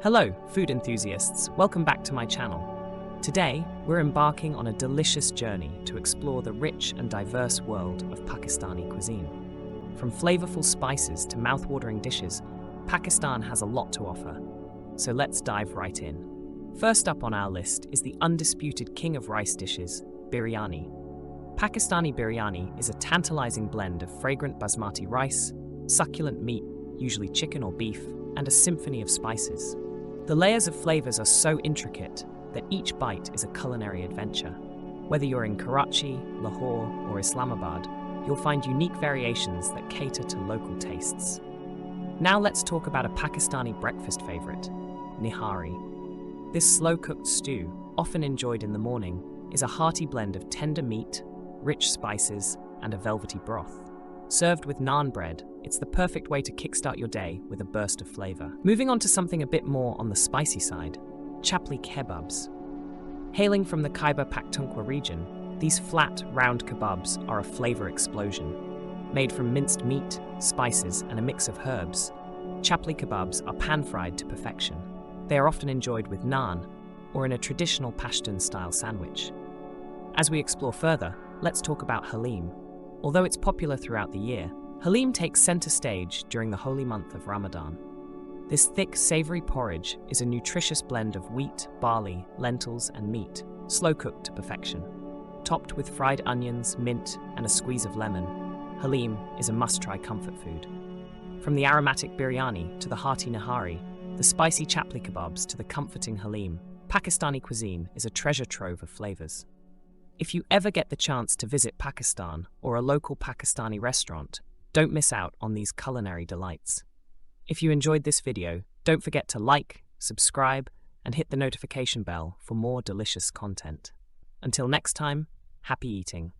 Hello, food enthusiasts. Welcome back to my channel. Today, we're embarking on a delicious journey to explore the rich and diverse world of Pakistani cuisine. From flavorful spices to mouth-watering dishes, Pakistan has a lot to offer. So let's dive right in. First up on our list is the undisputed king of rice dishes, biryani. Pakistani biryani is a tantalizing blend of fragrant basmati rice, succulent meat, usually chicken or beef, and a symphony of spices. The layers of flavors are so intricate that each bite is a culinary adventure. Whether you're in Karachi, Lahore, or Islamabad, you'll find unique variations that cater to local tastes. Now let's talk about a Pakistani breakfast favorite, Nihari. This slow-cooked stew, often enjoyed in the morning, is a hearty blend of tender meat, rich spices, and a velvety broth. Served with naan bread, it's the perfect way to kickstart your day with a burst of flavor. Moving on to something a bit more on the spicy side, Chapli Kebabs. Hailing from the Khyber Pakhtunkhwa region, these flat, round kebabs are a flavor explosion. Made from minced meat, spices, and a mix of herbs, Chapli Kebabs are pan-fried to perfection. They are often enjoyed with naan or in a traditional Pashtun-style sandwich. As we explore further, let's talk about Haleem. Although it's popular throughout the year, Haleem takes center stage during the holy month of Ramadan. This thick, savory porridge is a nutritious blend of wheat, barley, lentils, and meat, slow-cooked to perfection. Topped with fried onions, mint, and a squeeze of lemon, Haleem is a must-try comfort food. From the aromatic biryani to the hearty Nihari, the spicy Chapli Kebabs to the comforting Haleem, Pakistani cuisine is a treasure trove of flavors. If you ever get the chance to visit Pakistan or a local Pakistani restaurant, don't miss out on these culinary delights. If you enjoyed this video, don't forget to like, subscribe, and hit the notification bell for more delicious content. Until next time, happy eating.